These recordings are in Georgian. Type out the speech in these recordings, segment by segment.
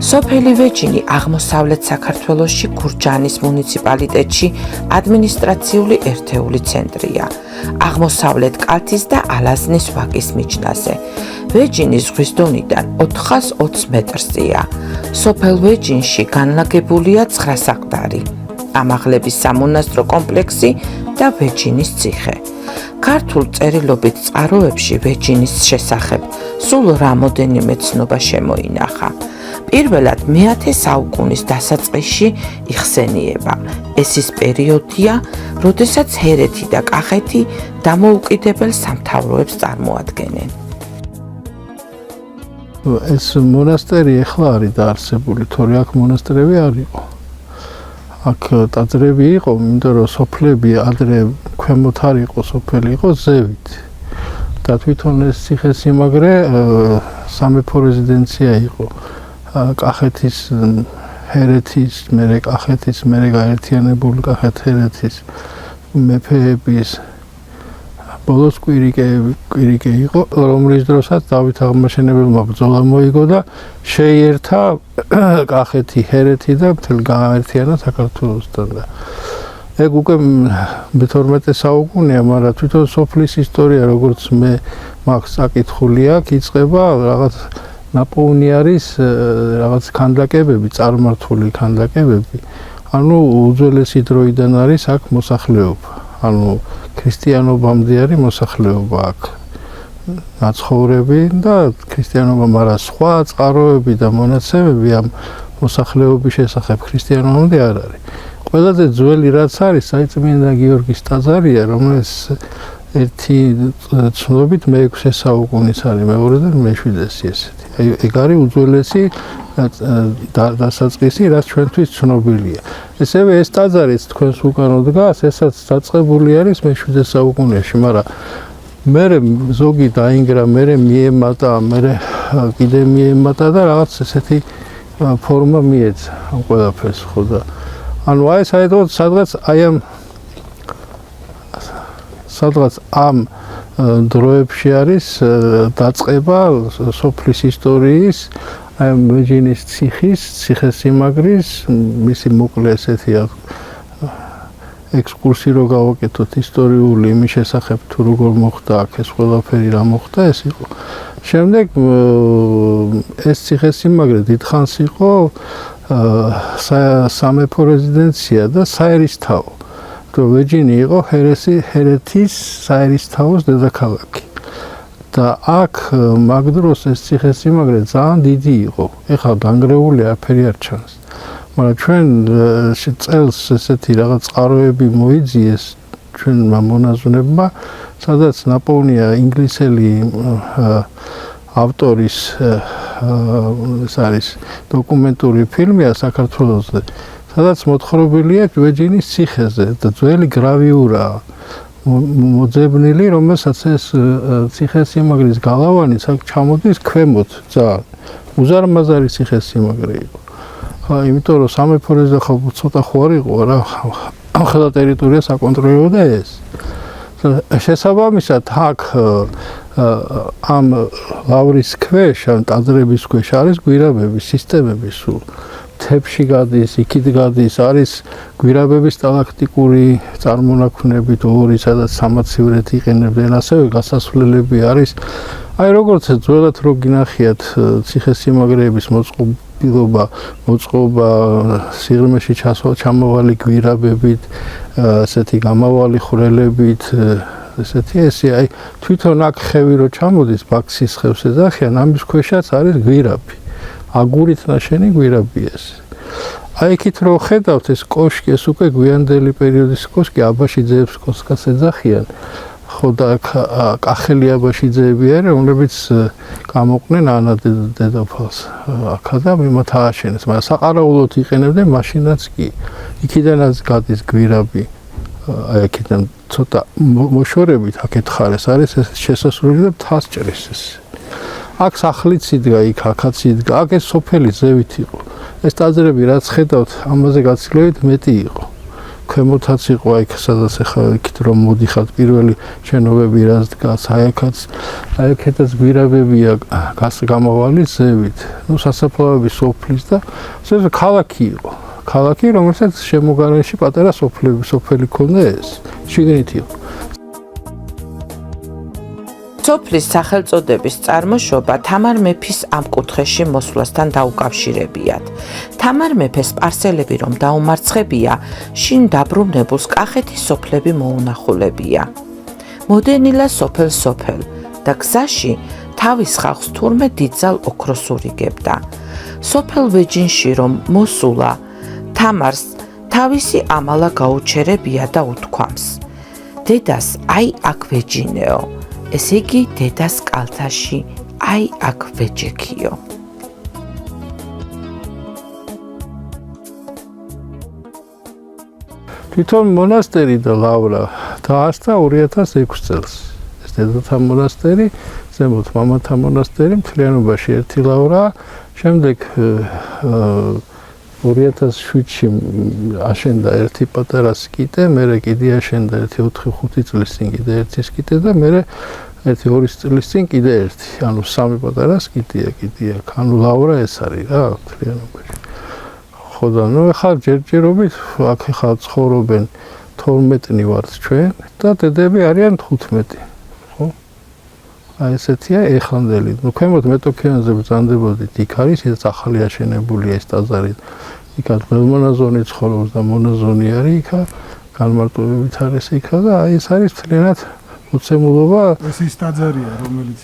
სოფელი ვეჯინი აღმოსავლეთ საქართველოში გურჯაანის მუნიციპალიტეტში ადმინისტრაციული ერთეული ცენტრია. აღმოსავლეთ კალთის და ალაზნის ვაკის მიჯნაზე. ვეჯინი ზღვის დონიდან 420 მეტრზეა. სოფელ ვეჯინში განლაგებულია 9 საყდარი, ამაღლების სამონასტრო კომპლექსი და ვეჯინის ციხე. ქართულ წერილობით წყაროებში ვეჯინის შესახებ სულ რამოდენიმე ცნობა შემოინახა. პირველად მე-10 საუკუნის დასაწყისში იხსენიება. ეს ის პერიოდია, როდესაც ჰერეთი და კახეთი დამოუკიდებელ სამთავროებს წარმოადგენენ. ეს მონასტერი ახლა არის დაარსებული, თორე აქ მონასტრები არ იყო. აქ ტაძრები იყო, იმიტომ რომ სოფლები ადრე ქვემოთ არ იყო, სოფელი იყო ზევით. და თვითონ ეს ციხესიმაგრე სამეფო რეზიდენცია იყო. კახეთის ჰერეთის, მერე კახეთის, მერე გაერთიანებული კახეთ-ჰერეთის მეფეების ბოლოს კვირიკე იყო, რომლის დროსაც დავით აღმაშენებელმა ბრძოლა მოიგო და შეიერთა კახეთი, ჰერეთი და მთელი გააერთიანა საქართველოსთან. ეგ უკვე მე-12 საუკუნეა, მაგრამ თვითონ სოფლის ისტორია, როგორც მე მაქვს წაკითხული აქვს, იწყება რაღაც ნაპოვნი რაღაც ქანდაკებები, წარმართული ქანდაკებები. ანუ უძველესი დროიდან არის აქ მოსახლეობა. ანუ ქრისტიანობამდე არის მოსახლეობა აქ. ნაცხოვრები და ქრისტიანობა, მაგრამ სხვა წყაროები და მონაცემები ამ მოსახლეობის შესახებ ქრისტიანობამდე არ არის. ყველაზე ძველი რაც არის, საიწმინდა გიორგის ტაძარია, რომელიც ერთი ცნობით მე-6 საუკუნის არის, მეორე და მე-7-ესი ესეთი. ეგ არის უძველესი დასაწყისი, რაც ჩვენთვის ცნობილია. ესევე ეს ტაძარიც თქვენს უკან დგას, ესაც დაწყებული არის მე-7 საუკუნეში, მაგრამ მერე ზოგი დაინგრა, მერე მიემატა, მერე კიდე მიემატა და რაღაც ესეთი ფორმა მიეცა ამ ყველაფერს, ხო და ანუ აი საერთოდ სადღაც ამ დროებში არის დაწყება სოფლის ისტორიის, აი ვეჯინის ციხის, ციხესიმაგრის, მისი მოკლე ესეთი ექსკურსი რო გავაკეთოთ ისტორიული იმის შესახებ, თუ როგორ მოხდა აქ ეს ყველაფერი, რა მოხდა, ეს იყო. შემდეგ ეს ციხესიმაგრე დიდხანს იყო სამეფო რეზიდენცია და საერისთავო. ვეჯინი იყო ჰერეთის საერისთავოს დედაქალაქი. და აქ მაგ დროს ეს ციხესიმაგრე ძალიან დიდი იყო. ეხლა დანგრეული არაფერი არ ჩანს. მაგრამ ჩვენ წელს ესეთი რაღაც წყაროები მოიძიეს ჩვენმა მონაზვნებმა, სადაც ნაპოვნია ინგლისელი ავტორის ეს არის დოკუმენტური ფილმია საქართველოსზე, სადაც მოთხრობილია ვეჯინის ციხეზე და ძველი გრავიურაა მოძებნილი, რომელსაც ეს ციხესიმაგრის გალავანიც აქ ჩამოდის ქვემოთ ძალიან. უზარმაზარი ციხესიმაგრე იყო. იმიტომ რომ სამეფო რეზიდენცია ცოტა ხო არ იყო რა, ახლა ტერიტორია საკონტროლებდა ეს. შესაბამისად აქ ამ ლავრის ქვეშ, ან ტაძრების ქვეშ არის გვირაბების სისტემები სულ. მთებში გადის, იქით გადის, არის გვირაბების სტალაქტიკური წარმონაქმნებით ორი, სადაც სამაცივრეთ იყენებდნენ, ასევე გასასვლელები არის. აი როგორც ძველად რო გინახიათ ციხესიმაგრეების მოწყობა სიღრმეში ჩამოვალი გვირაბებით, ესეთი გამავალი ხვრელებით, ესეთი ესე აი თვითონ აქ ხევი რო ჩამოდის, ბაქსის ხევს ეძახიან, ამის ქვეშაც არის გვირაბი. აგურით ნაშენი გვირაბი ეს. აი იქით რო ხედავთ ეს კოშკი, ეს უკვე გვიანდელი პერიოდის კოშკი, აბაშიძეებს კოშკას ეძახიან. ხო და კახელი აბაშიძეები არიან, რომლებიც გამოყვნენ ანა დედოფალს აქა და მიმათ ააშენეს, მაგრამ საყარაულოდ იყენებდნენ მაშინაც კი. იქიდანაც გადის გვირაბი. აი აქედან ცოტა მოშორებით აქეთ ხარეს არის ეს შესასვლელი და მთას ჭრის ეს. აქ სახლიც იდგა, აქაც იდგა, აქ ეს სოფელი ზევით იყო. ეს ტაძრები რაც ხედავთ, ამაზე გაცილებით მეტი იყო. ქვემოთაც იყო იქ სადაც ახლა იქით რომ მოდიხართ პირველი შენობები რაც დგას აქეთაც გვირაბებია გამავალი ზევით სასაფლაოების სოფლის და ეს ქალაქი იყო ქალაქი რომელსაც შემოგარენში პატარა სოფელი ქონდა ეს შიგნით იყო სოფლის სახელწოდების წარმოშობა თამარ მეფის ამ კუთხეში მოსვლასთან დაუკავშირებიათ. თამარ მეფეს სპარსელები რომ დაუმარცხებია, შინ დაბრუნებულს კახეთის სოფლები მოუნახულებია. მოდენილა სოფელ და გზაში თავის ხალხს თურმე დიდძალ ოქროს ურიგებდა. სოფელ ვეჯინში რომ მოსულა, თამარს თავისი ამალა გაუჩერებია და უთქვამს: დედას აი აქ ვეჯინეო. ესე იგი დედას კალთაში აი აქ ვეჯექიო. თვითონ მონასტერი და ლავრა დაარსდა 2006 წელს. ეს დედათა მონასტერი, ზემოთ მამათა მონასტერი, მთლიანობაში ერთი ლავრა, შემდეგ 2007-ში აშენდა ერთი პატარა სკიტე, მერე კიდე აშენდა ერთი 4-5 წლის წინ კიდე ერთი სკიტე და მერე ერთი 2 წლის წინ კიდე ერთი. ანუ 3 პატარა სკიტეა კიდე აქ. ანუ ლავრა ეს არის რა, მთლიანობაში. ხო და ნუ ახლა ჯერჯერობით აქ ახლა ცხოვრობენ 12-ნი ვართ ჩვენ და დედები არიან 15. ხო? აი ესეთია ეხლანდელი. ნუ ქვემოთ მეტოქიანზე ბრძანდებოდით, იქ არის ეს ახალი აშენებულია ეს ტაძარი. იქაც მელმონაზონი ცხოვრობს და მონაზონი არის იქა, განმარტოებით არის იქა და აი ეს არის მთლიანად მოცემულობა. ეს ის ტაძარია, რომელიც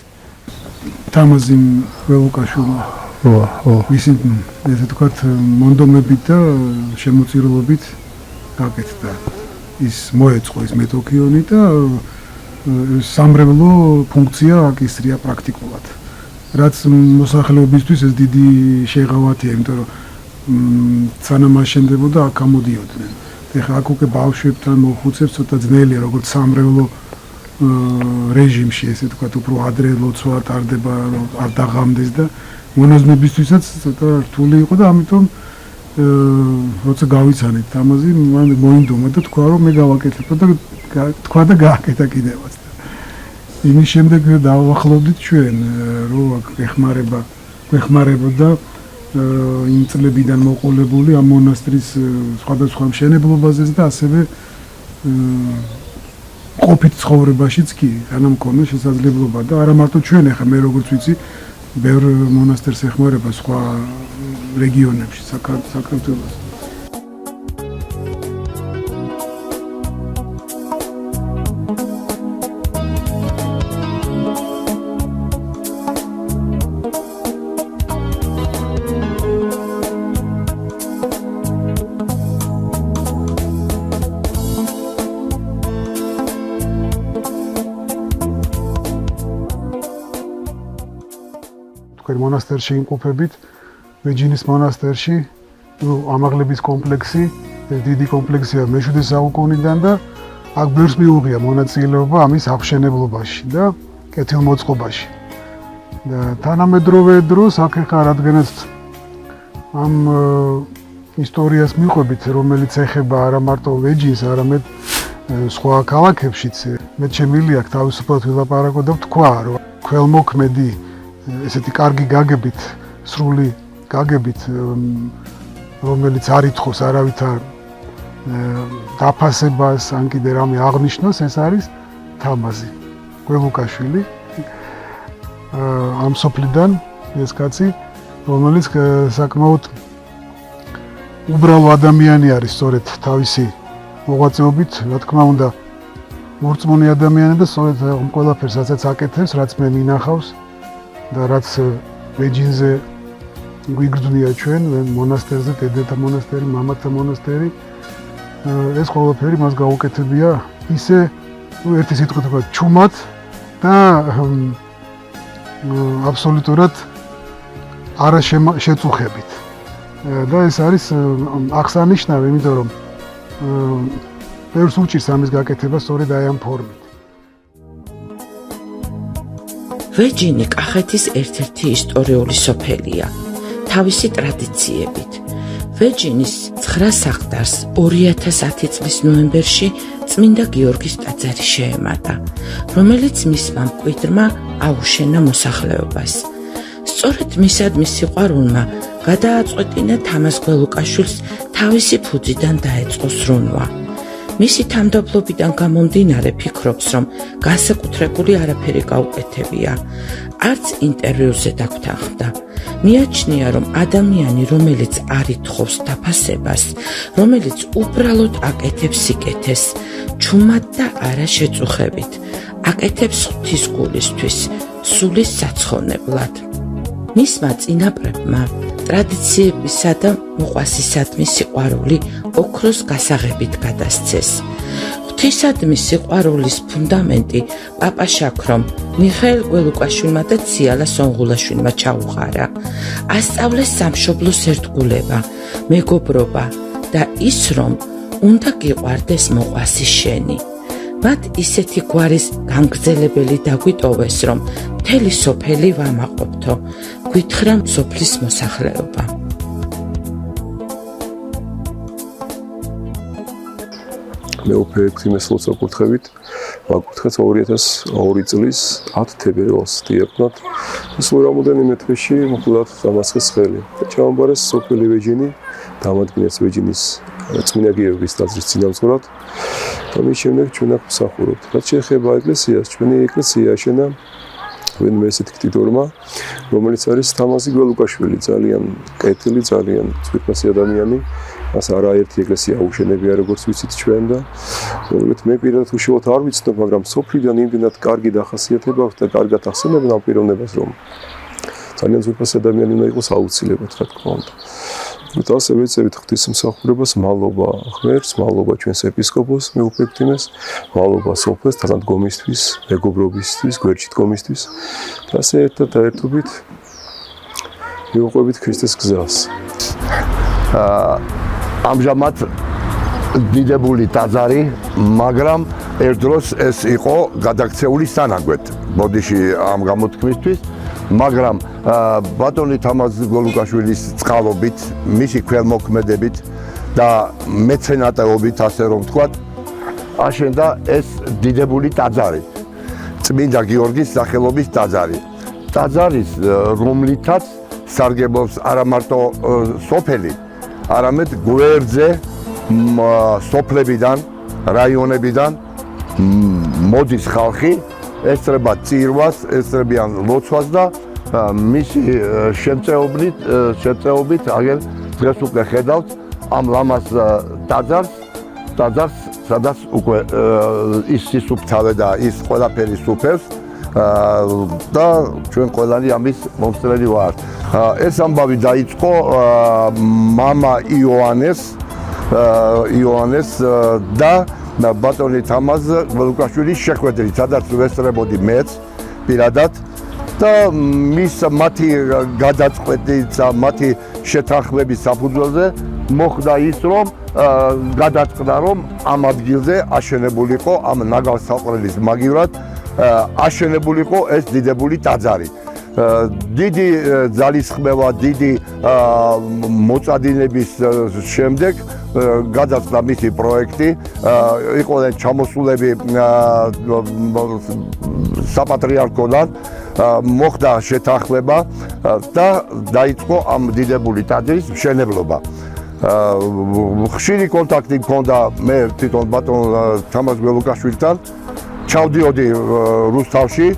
თამაზიმ ველუკაშვილმა მისი ესე ვთქვათ მონდომებით და შემოწირულობით გაკეთდა. ის მოეწყო ის მეტოქიონი და სამრევლო ფუნქცია აკისრია პრაქტიკულად. რაც მოსახლეობისთვის ეს დიდი შეღავათია, იმიტომ რომ სანამ აშენდებოდა აქ ამოდიოდნენ. ეხლა აქ უკვე ბავშვებთან მოხუცებს ცოტა ძნელია, როგორც სამრევლო რეჟიმში, ესე ვთქვათ, უფრო ადრე ლოცვა ტარდება, არ დაღამდეს და მონაზვნებისთვისაც ცოტა რთული იყო და ამიტომ როცა გავიცანეთ თამაზი, მან მოინდომა და თქვა რომ მე გავაკეთებ და თქვა და გააკეთა კიდევაც. იმის შემდეგ დავახლოვდით ჩვენ რომ აქ ეხმარებოდა იმ წლებიდან მოყოლებული ამ მონასტრის სხვადასხვა მშენებლობაზეც და ასევე ყოფით ცხოვრებაშიც კი რანამ მქონდა შესაძლებლობა და არა მარტო ჩვენ ახლა მე როგორც ვიცი ბევრ მონასტერს ეხმარება სხვა რეგიონებში საქართველოს. მონასტერში იმყოფებით ვეჯინის მონასტერში ამაღლების კომპლექსი დიდი კომპლექსია მე-7 საუკუნიდან და აქ ბევრს მიუღია მონაწილეობა ამის აღშენებლობაში და კეთილმოწყობაში და თანამედროვე დროს აქ ხა რადგანაც ამ ისტორიას მიყვებით რომელიც ეხება არა მარტო ვეჯინს არამედ სხვა ქალაქებშიც მე შემილი აქ თავისუფლად ვილაპარაკო და ვთქვა რომ ქველმოქმედი ესეთი კარგი გაგებით, სრული გაგებით, რომელიც არ ითხოვს არავითარ დაფასებას, ან კიდე რამე აღნიშნოს, ეს არის თამაზი ველუკაშვილი. ამ სოფლიდან ეს კაცი, რომელიც საკმაოდ უბრალო ადამიანი არის, სწორედ თავისი მოღვაწეობით, რა თქმა უნდა, მორწმუნე ადამიანი და სწორედ ყველაფერს რასაც აკეთებს, რაც მე მინახავს. და რაც ვეჯინზე გვიგრძნია ჩვენ მონასტერზე, დედათა მონასტერი, მამათა მონასტერი, ეს ყველაფერი მას გაუკეთებია ისე ერთი სიტყვით ვთქვათ ჩუმად და აბსოლუტურად არა შეწუხებით. და ეს არის აღსანიშნავი, იმიტომ რომ ბევრს უჭირს ამის გაკეთება სწორედ აი ამ ფორმით. ვეჯინი კახეთის ერთ-ერთი ისტორიული სოფელია, თავისი ტრადიციებით. ვეჯინის 9 საყდარს 2010 წლის ნოემბერში წმინდა გიორგის ტაძარი შეემატა, რომელიც მისმა მკვიდრმა აუშენა მოსახლეობას. სწორედ მისადმი სიყვარულმა გადააწყვეტინა თამაზ გველუკაშვილს თავისი ფუძიდან დაეწყო სრუნვა. მისი თამდობლობიდან გამომდინარე ფიქრობს, რომ განსაკუთრებული არაფერი გაუკეთებია. არც ინტერვიუზე დაგვთანხმდა. მიაჩნია, რომ ადამიანი, რომელიც არ ითხოვს დაფასებას, რომელიც უბრალოდ აკეთებს სიკეთეს, ჩუმად და არა შეწუხებით, აკეთებს ღვთის გულისთვის, სულის საცხოვნებლად. მისმა წინაპრებმა ტრადიციებისა და მოყვასისადმი სიყვარული ოქროს გასაღებით გადასცეს. ღვთისადმი სიყვარულის ფუნდამენტი პაპა შაქრომ, მიხეილ გველუკაშვილმა და ციალა სონღულაშვილმა ჩაუყარა. ასწავლეს სამშობლოს ერთგულება, მეგობრობა და ის, რომ უნდა გიყვარდეს მოყვასი შენი. მათ ისეთი გვარის განგრძელებელი დაგვიტოვეს, რომ მთელი სოფელი ვამაყობთო, გვითხრა სოფლის მოსახლეობა. მეუფე ქმესლოს აკურთხებით, ვაკურთხეთ 2002 წლის 10 თებერვალს დიაყნოთ. სულ რამოდენიმე თვეში მოხდათ დამასხეს ხელი. ჩამაბარეს სოფელი ვეჯინი, დამადგინეს ვეჯინის წმინდა გიორგის ტაძრის წინამძღვრად. და მის შემდეგ ჩვენ აქ ვსახურობთ. რაც შეეხება ეკლესიას, ჩვენი ეკლესია აშენა ვინმე ესეთი ქტიტორმა, რომელიც არის თამაზი გველუკაშვილი, ძალიან კეთილი, ძალიან ძვირფასი ადამიანი. მას არაერთი ეკლესია აუშენებია, როგორც ვიცით ჩვენ და მოკლედ მე პირადად უშუალოდ არ ვიცნობ, მაგრამ სოფლიდან იმდენად კარგი დახასიათება აქვს და კარგად ახსენებენ ამ პიროვნებას, რომ ძალიან ძვირფასი ადამიანი უნდა იყოს აუცილებლად, რა თქმა უნდა. და ასე ვეწევით ღვთისმსახურებას, მადლობა ღმერთს, მადლობა ჩვენს ეპისკოპოსს, მეუფექტიმეს, მადლობა სოფლეს, თანადგომისთვის, მეგობრობისთვის, გვერდში დგომისთვის და ასე ერთად დაერთობით მივუყვებით ქრისტეს გზას. ამჟამად დიდებული ტაძარი, მაგრამ ერთდროს ეს იყო გადაქცეული სანაგვეთ ბოდიში ამ გამოთქმისთვის, მაგრამ ბატონი თამაზ გველუკაშვილის წყალობით, მისი ქველმოქმედებით და მეცენატეობით, ასე რომ ვთქვათ, აშენდა ეს დიდებული ტაძარი, წმინდა გიორგის სახელობის ტაძარი. ტაძარის რომლითაც სარგებლობს არა მარტო სოფელი, არამედ გვერდზე სოფლებიდან, რაიონებიდან მოდის ხალხი, ესწრება წირვას, ესწრებიან ლოცვას და მისი შემწეობით, აგერ დღეს უკვე ხედავთ ამ ლამაზ ტაძარს, სადაც უკვე ის სისუფთავე და ის ყველაფერი სუფევს და ჩვენ ყველანი ამის მომსწრელი ვართ. ეს ამბავი დაიწყო მამა იოანეს და ბატონი თამაზ გველუკაშვილის შეხვედრით, სადაც ვესწრებოდი მეც პირადად და მათი გადაწყვეტით და მათი შეთანხმების საფუძველზე მოხდა ის, რომ გადაწყდა, რომ ამ ადგილზე აშენებულიყო ამ ნაგავსაყრელის მაგივრად აშენებულიყო ეს დიდებული ტაძარი. დიდი ძალისხმევა, დიდი მოწადინების შემდეგ გადაწყდა მისი პროექტი, იყვნენ ჩამოსულები საპატრიარქოდან, მოხდა შეთანხმება და დაიწყო ამ დიდებული ტაძრის მშენებლობა. ხშირი კონტაქტი მქონდა მე თვითონ ბატონ თამაზ გველუკაშვილთან, ჩავდიოდი რუსთავში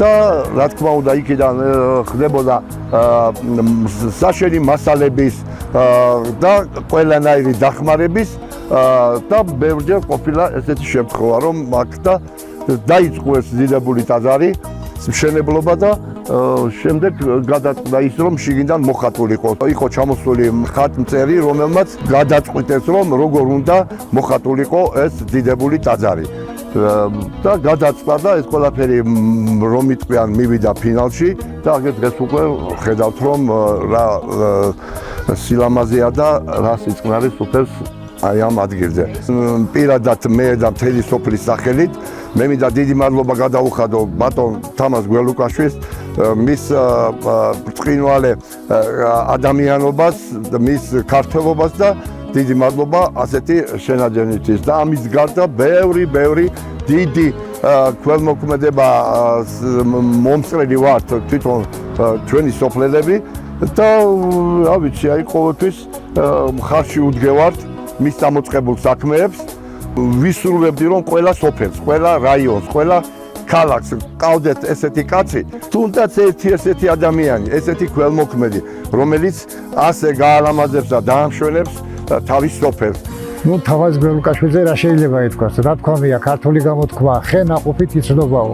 და რა თქმა უნდა იქიდან ხდებოდა საშენი მასალების და ყველანაირი დახმარების და ბევრჯერ ყოფილა ესეთი შემთხვევა, რომ აქ და დაიწყო ეს დიდებული ტაძარი მშენებლობა და შემდეგ გადაწყდა ის, რომ შიგნიდან მოხატულიყო. იყო ჩამოსული ხატმწერი, რომელმაც გადაწყვიტეს, რომ როგორ უნდა მოხატულიყო ეს დიდებული ტაძარი. და გადაწყდა და ეს ყველაფერი რომ იტყვიან მივიდა ფინალში და აგერ დღეს უკვე ხედავთ, რომ რა სილამაზეა და რა სიწყნარეს უწევს აი ამ ადგილზე. პირადად მე და მთელი სოფლის სახელით მე მინდა დიდი მადლობა გადაუხადო ბატონ თამაზ გველუკაშვილს მის ბრწყინვალე ადამიანობას, მის ქართველობას და დიდი მადლობა ასეთი შენაძენისთვის და ამის გარდა ბევრი დიდი ქველმოქმედება მომსწრელი ვართ თვითონ ჩვენი სოფლელები და რა ვიცი, აი ყოველთვის მხარში უდგევართ მის დამოწყებულ საქმეებს. ვისურვებდი რომ ყველა სოფელს, ყველა რაიონს, ყველა ქალაქს ყავდეთ ესეთი კაცი, თუნდაც ერთი ადამიანი, ესეთი ქველმოქმედი, რომელიც ასე გაალამაზებს და დაამშვენებს თავის სოფელს. ნუ თავაზ გველუკაშვილზე რა შეიძლება ითქვას, რა თქვა მია, ქართული გამოთქმა, ხე ნაყოფით იცნობაო.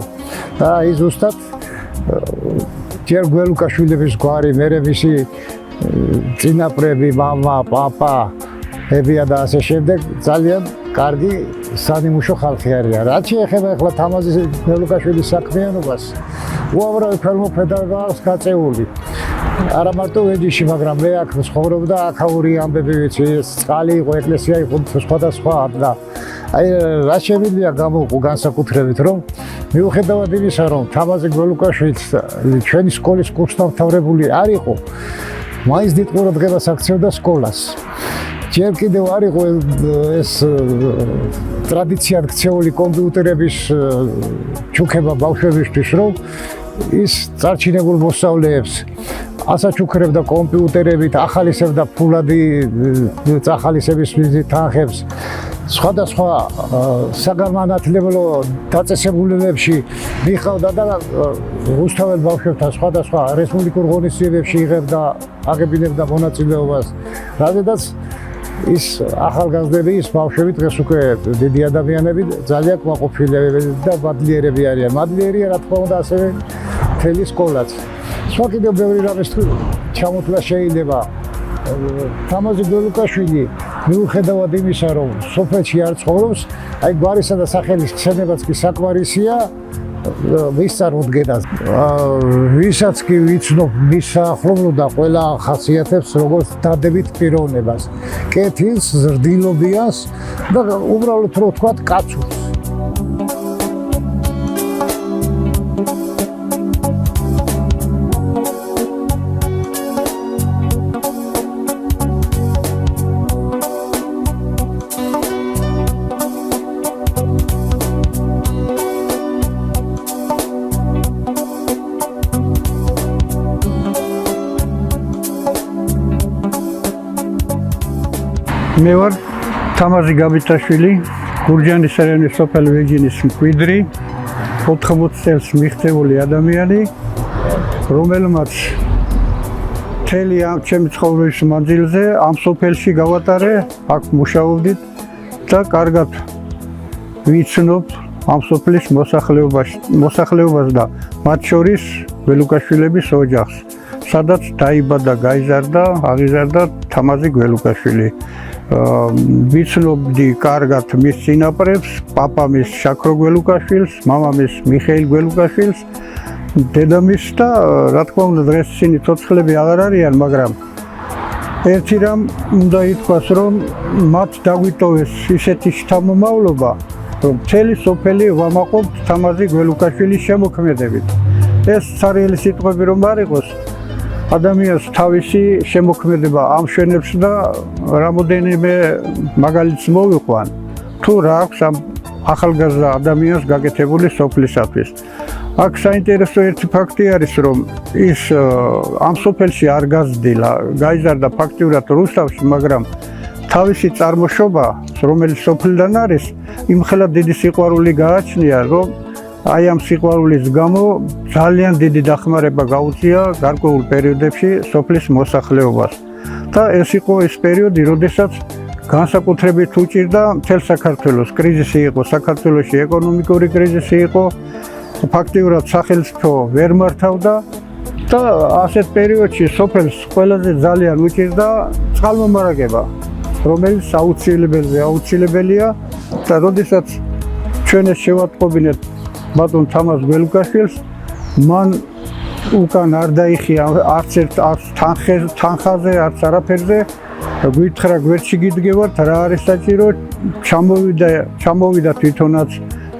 და აი ზუსტად ჯერ გველუკაშვილების გვარი, მერე მისი წინაპრები, მამა, პაპა, ებია და ასე შემდეგ ძალიან კარგი სანიმუშო ხალხი არიან. რაც შეეხება ახლა თამაზის გველუკაშვილის საქმიანობას, უამრავი ქველმოქმედება აქვს გაწეული. არა მარტო ვეჯიში, მაგრამ მე აქ ცხოვრობდა, აქაური ამბები ვიცი, წყალი იყო, ეკლესია იყო, სხვადასხვა და აი რა შემიძლია გამოვყო განსაკუთრებით, რომ მიუხედავად იმისა, რომ თამაზი გველუკაშვილის ჩვენი სკოლის კურსდამთავრებული არ იყო, მაინც დიდ ყურადღებას აქცევდა სკოლას. ჯერ კიდევ არ იყო ეს ტრადიციად ქცეული კომპიუტერების ჩუქება ბავშვებისთვის, რომ ის წარჩინებულ მოსწავლეებს ასაჩუქრებდა კომპიუტერებით, ახალისებდა ფულადი წახალისების თანხებს, სხვადასხვა საგანმანათლებლო დაწესებულებებში მიხავდა და რუსთაველ ბავშვებთან სხვადასხვა რესპუბლიკურ ღონისძიებებში იღებდა, აღებინებდა მონაწილეობას, რადგანაც ის ახალგაზრდები, ის ბავშვები დღეს უკვე დიდი ადამიანები ძალიან კმაყოფილები და მადლიერები არიან. მადლიერია რა თქმა უნდა ასევე მთელი სკოლაც. სხვა კიდევ ბევრი რამის ჩამოთვლა შეიძლება. თამაზი გველუკაშვილი მიუხედავად იმისა, რომ სოფელში არ ცხოვრობს, აი გვარისა და სახელის ხსენებაც კი საკმარისია მის წარმოდგენას. ვისაც კი ვიცნობ მის საახლობლო და ყველა ხასიათებს როგორც დადებით პიროვნებას, კეთილს, ზრდილობიანს და უბრალოდ რო ვთქვათ კაცურს. მე ვარ თამაზი გაბიტაშვილი, გურჯაანის რაიონის სოფელ ვეჯინის მკვიდრი, 80 წელს მიღწეული ადამიანი, რომელმაც მთელი ამ ჩემი ცხოვრების მანძილზე ამ სოფელში გავატარე, აქ მუშაობდით და კარგად ვიცნობ ამ სოფლის მოსახლეობას და მათ შორის გველუკაშვილების ოჯახს, სადაც დაიბადა, გაიზარდა, აღიზარდა თამაზი გველუკაშვილი. ვიცნობდი კარგად მის წინაპრებს, პაპამის შაქრო გველუკაშვილს, მამამის მიხეილ გველუკაშვილს, დედამის და რა თქმა უნდა დღეს ისინი ცოცხლები აღარ არიან, მაგრამ ერთი რამ უნდა ითქვას, რომ მათ დაგვიტოვეს ისეთი შთამომავლობა, რომ მთელი სოფელი ვამაყობთ თამაზი გველუკაშვილის შემოქმედებით. ეს ცარიელი სიტყვები რომ არ იყოს, ადამიანს თავისი შემოქმედება ამშვენებს და რამოდენიმე მაგალითს მოვიყვან, თუ რა აქვს ამ ახალგაზრდა ადამიანს გაკეთებული სოფლისათვის. აქ საინტერესო ერთი ფაქტი არის, რომ ის ამ სოფელში არ გაზრდილა, გაიზარდა ფაქტიურად რუსთავში, მაგრამ თავისი წარმოშობა, რომელიც სოფლიდან არის, იმხელა დიდი სიყვარული გააჩნია, რომ აი ამ სიყვარულის გამო ძალიან დიდი დახმარება გაუწია გარკვეულ პერიოდებში სოფლის მოსახლეობას. და ეს იყო ის პერიოდი, როდესაც განსაკუთრებით უჭირდა მთელ საქართველოს კრიზისი იყო, საქართველოში ეკონომიკური კრიზისი იყო, ფაქტიურად სახელმწიფო ვერ მართავდა და ასეთ პერიოდში სოფელს ყველაზე ძალიან უჭირდა წყალმომარაგება, რომელიც აუცილებელია და როდესაც ჩვენ ეს შევატყობინეთ ბატონ თამაზ გველუკაშვილს, მან უკან არ დაიხია არც თანხაზე, არც არაფერზე, გვითხრა გვერდში გიდგევართ, რა არის საჭირო, ჩამოვიდა თვითონაც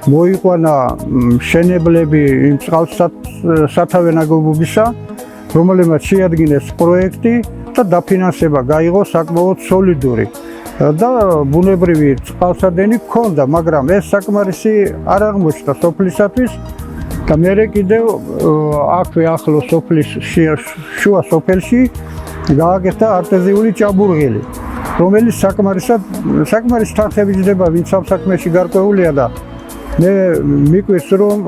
მოიყვანა მშენებლები იმ წყალსათავე ნაგებობისა, რომელმაც შეადგინეს პროექტი და დაფინანსება გაიღო საკმაოდ სოლიდური. და ბუნებრივი წყალსადენი ჰქონდა, მაგრამ ეს საკმარისი არ აღმოჩნდა სოფლისათვის და მერე კიდევ აქვე ახლო სოფლის შუა სოფელში გააკეთა არტეზიული ჭაბურღილი, რომელიც საკმარის თანხები ჯდება, ვინც ამ საქმეში გარკვეულია და მე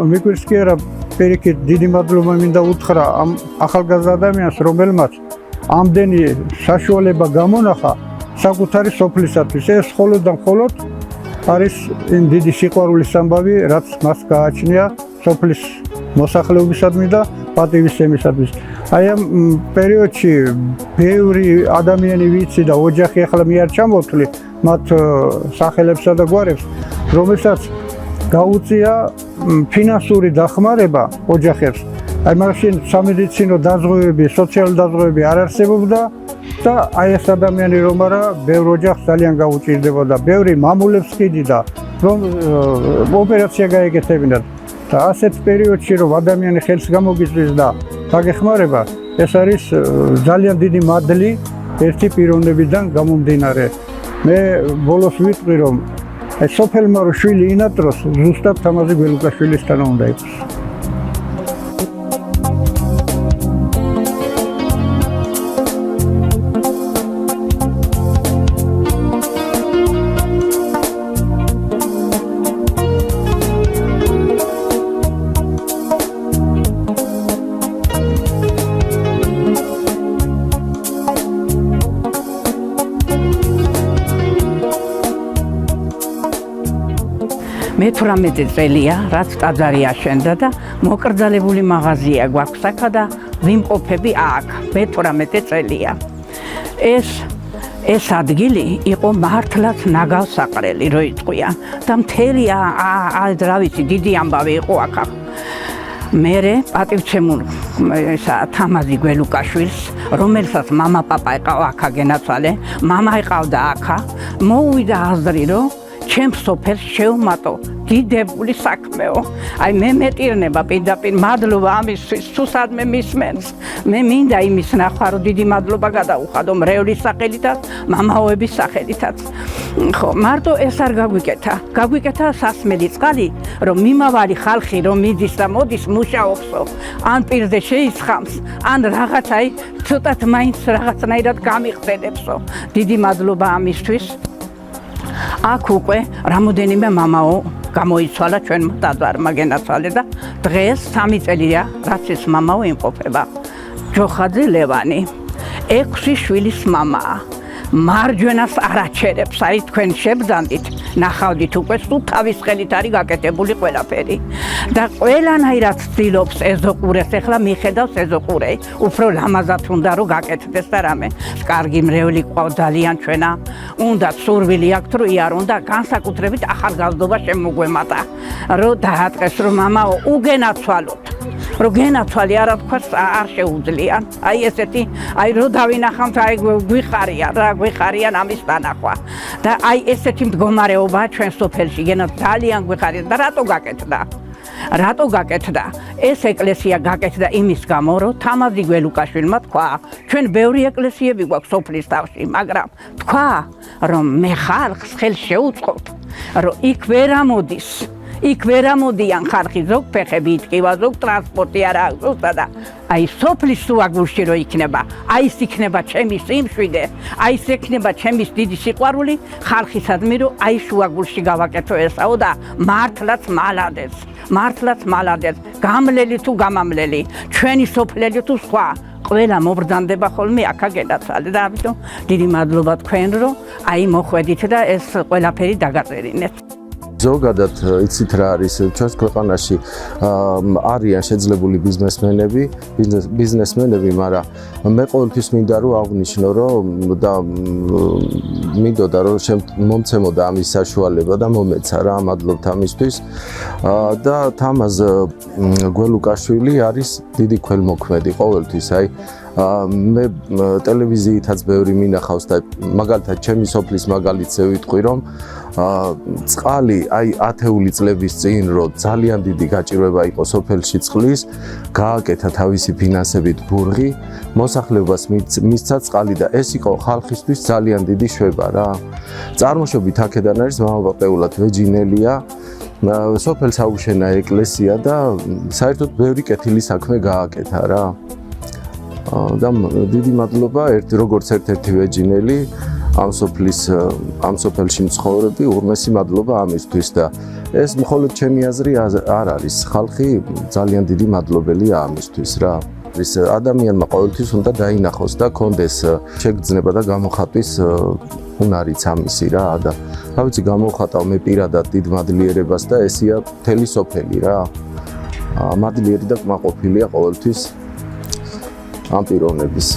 მიკვირს კი არა, პირიქით დიდი მადლობა მინდა უთხრა ამ ახალგაზრდა ადამიანს, რომელმაც ამდენი საშუალება გამონახა საკუთარი სოფლისათვის. ეს მხოლოდ და მხოლოდ არის იმ დიდი სიყვარულის ამბავი, რაც მას გააჩნია სოფლის მოსახლეობისადმი და პატივისცემისადმი. აი ამ პერიოდში ბევრი ადამიანი ვიცი და ოჯახი ახლა მე არ ჩამოვთვლი მათ სახელებსა და გვარებს, რომელსაც გაუწია ფინანსური დახმარება ოჯახებს. აი მაშინ სამედიცინო დაზღვევები, სოციალური დაზღვევები არ არსებობდა და აი ეს ადამიანი რომ არა, ბევრ ოჯახს ძალიან გაუჭირდებოდა, ბევრი მამულებს ყიდიდა, რომ ოპერაცია გაეკეთებინათ. და ასეთ პერიოდში რომ ადამიანი ხელს გამოგიწვის და გაგეხმარება, ეს არის ძალიან დიდი მადლი ერთი პიროვნებიდან გამომდინარე. მე ბოლოს ვიტყვი რომ ეს სოფელმა რო შვილი ინატროს, ზუსტად თამაზი გველუკაშვილისთან უნდა იყოს. მე 18 წელია, რაც ტაძარი აშენდა და მოკრძალებული მაღაზია გვაქვს აქ და ვიმყოფები აქ. მე 18 წელია. ეს ადგილი იყო მართლაც ნაგავსაყრელი, რო იტყვია და მთელი რა ვიცი, დიდი ამბავი იყო აქ. მერე პატივცემულ თამაზი გველუკაშვილს, რომელსაც მამა პაპა ეყავა აქ გენაცვალე, მამა ეყავდა აქ, მოუვიდა აზრი, რომ ჩემ სოფელს შევმატო დიდებული საქმეო. აი მე მეტირნება პირდაპირ მადლობა ამისთვის, თუ სადმე მისმენს. მე მინდა იმის ნახვა, რომ დიდი მადლობა გადაუხადო მრევლის სახელითაც, მამაოების სახელითაც. ხო, მარტო ეს არ გაგვიკეთა სასმელი წყალი, რომ მიმავალი ხალხი რომ მიდის და მოდის მუშაობსო, ან პირზე შეისხამს, ან რაღაცა ცოტათ მაინც რაღაცნაირად გამიხსენებსო. დიდი მადლობა ამისთვის. აქ უკვე რამოდენიმე მამაო გამოიცვალა ჩვენმა ტაძარმა გენაცვალე და დღეს 3 წელია, რაც ეს მამაო იმყოფება. ჯოხაძე ლევანი, 6 შვილის მამაა. მარჯვენას არ აჩერებს, აი თქვენ შებძანდით, ნახავდით უკვე სულ თავის ხელით არის გაკეთებული ყველაფერი. და ყველანაირად ცდილობს ეზოყურეს, ეხლა მიხედავს ეზოყურე, უფრო ლამაზად უნდა რომ გაკეთდეს და რამე. კარგი მრევლი ყავს ძალიან ჩვენა, უნდა სურვილი აქვთ რომ იარონ და განსაკუთრებით ახალგაზრდობა შემოგვემატა, რომ დაატყეს რომ მამაო უგენაცვალოთ. რომ გენაცვალი არა თქვას არ შეუძლიან. აი ესეთი, აი რო დავინახავთ, აი გვიხარიან ამის დანახვა. და აი ესეთი მდგომარეობაა ჩვენ სოფელში, ძალიან გვიხარია და რატო გაკეთდა? ეს ეკლესია გაკეთდა იმის გამო, რომ თამაზი გველუკაშვილმა თქვა, ჩვენ ბევრი ეკლესიები გვაქვს სოფლის თავში, მაგრამ თქვა, რომ მე ხალხს ხელს შეუწყობ, რომ იქ ვერ ამოდიან ხალხი, ზოგ ფეხები იტკივა, ზოგ ტრანსპორტი არ აქვს ზუსტად და აი სოფლის სუაგულში რო იქნება, აი ის იქნება ჩემი სიმშვიდე, აი ის იქნება ჩემი დიდი სიყვარული ხალხისადმი, რომ აი სუაგულში გავაკეთო ესაო და მართლაც მალადეს, გამლელი თუ გამამლელი, ჩვენი სოფლელი თუ სხვა, ყველა მობრძანდება ხოლმე აქ გენაცვალე და ამიტომ დიდი მადლობა თქვენ, რომ აი მოხვედით და ეს ყველაფერი დაგაწერინეთ. ზოგადად იცით რა არის ჩვენს ქვეყანაში არიან შეძლებული ბიზნესმენები, მაგრამ მე ყოველთვის მინდა რომ აღნიშნო რომ და მინდოდა რომ მომცემოდა ამის საშუალება და მომეცა რა, მადლობთ ამისთვის. და თამაზ გველუკაშვილი არის დიდი ქველმოქმედი ყოველთვის, აი მე ტელევიზიითაც ბევრი მინახავს და მაგალითად ჩემი სოფლის მაგალითზე ვიტყვი რომ წყალი აი 10 წლების წინ რომ ძალიან დიდი გაჭირვება იყო სოფელში წყლის გააკეთა თავისი ფინანსებით ბურღი მოსახლეობას მისცა წყალი და ეს იყო ხალხისთვის ძალიან დიდი შვება რა წარმოშობით აქედან არის მამაპაპეულად ვეჯინელია სოფელს აუშენა ეკლესია და საერთოდ ბევრი კეთილი საქმე გააკეთა რა და დიდი მადლობა როგორც ერთ-ერთი ვეჯინელი ამ სოფელში მცხოვრები უღრმესი მადლობა ამისთვის და ეს მხოლოდ ჩემი აზრი არ არის ხალხი ძალიან დიდი მადლობელია ამისთვის რა ეს ადამიანმა ყოველთვის უნდა დაინახოს და კონდეს შეგრძნება და გამოხატვის უნარიც ამისი რა და რა ვიცი გამოვხატავ მე პირადად დიდ მადლიერებას და ესია მთელი სოფელი რა მადლიერი და კმაყოფილია ყოველთვის ამ პიროვნების